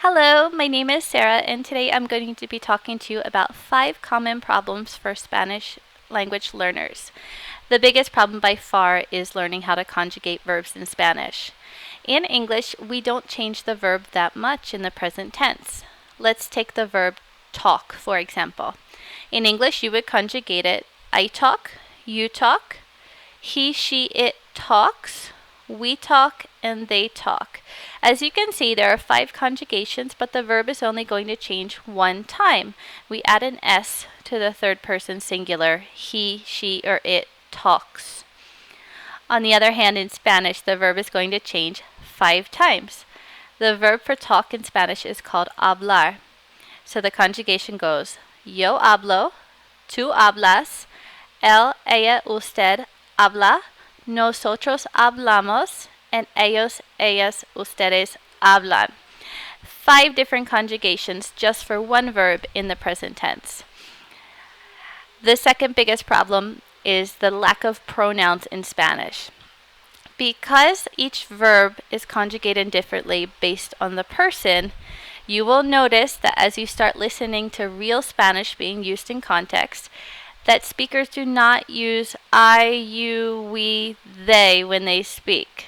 Hello, my name is Sarah, and today I'm going to be talking to you about 5 common problems for Spanish language learners. The biggest problem by far is learning how to conjugate verbs in Spanish. In English, we don't change the verb that much in the present tense. Let's take the verb talk, for example. In English, you would conjugate it: I talk, you talk, he, she, it talks, we talk, and they talk. As you can see, there are 5 conjugations, but the verb is only going to change one time. We add an S to the third person singular: he, she, or it talks. On the other hand, in Spanish, the verb is going to change 5 times. The verb for talk in Spanish is called hablar. So the conjugation goes: yo hablo, tú hablas, él, ella, usted habla, nosotros hablamos, and ellos, ellas, ustedes hablan. 5 different conjugations just for one verb in the present tense. The second biggest problem is the lack of pronouns in Spanish. Because each verb is conjugated differently based on the person, you will notice that as you start listening to real Spanish being used in context, that speakers do not use I, you, we, they when they speak.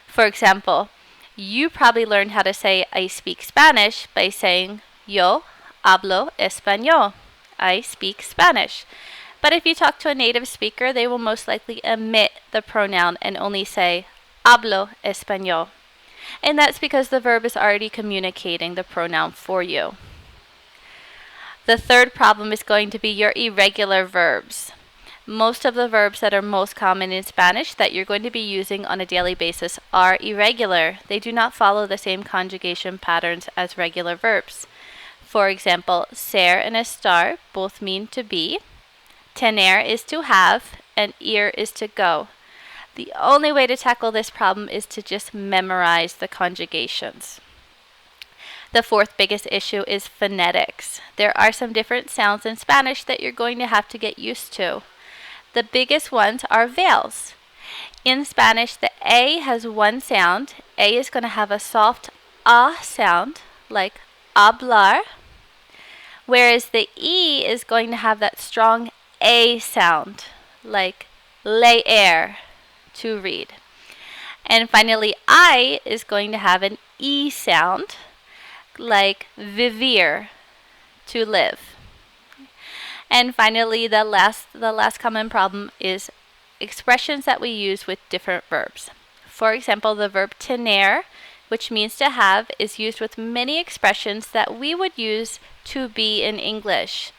For example, you probably learned how to say I speak Spanish by saying yo hablo español. I speak Spanish. But if you talk to a native speaker, they will most likely omit the pronoun and only say hablo español. And that's because the verb is already communicating the pronoun for you. The third problem is going to be your irregular verbs. Most of the verbs that are most common in Spanish that you're going to be using on a daily basis are irregular. They do not follow the same conjugation patterns as regular verbs. For example, ser and estar both mean to be. Tener is to have, and ir is to go. The only way to tackle this problem is to just memorize the conjugations. The fourth biggest issue is phonetics. There are some different sounds in Spanish that you're going to have to get used to. The biggest ones are vowels. In Spanish, the A has one sound. A is going to have a soft ah sound, like hablar, whereas the E is going to have that strong A sound, like leer, to read. And finally, I is going to have an E sound, like vivir, to live. And finally, the last common problem is expressions that we use with different verbs. For example, the verb tener, which means to have, is used with many expressions that we would use to be in English.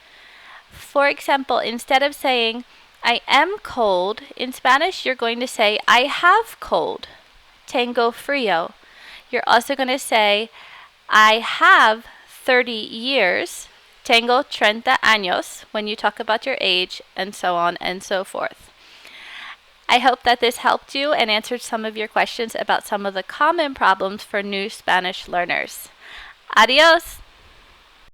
For example, instead of saying I am cold, in Spanish you're going to say I have cold. Tengo frío. You're also going to say I have 30 years. Tengo 30 años when you talk about your age, and so on and so forth. I hope that this helped you and answered some of your questions about some of the common problems for new Spanish learners. Adios!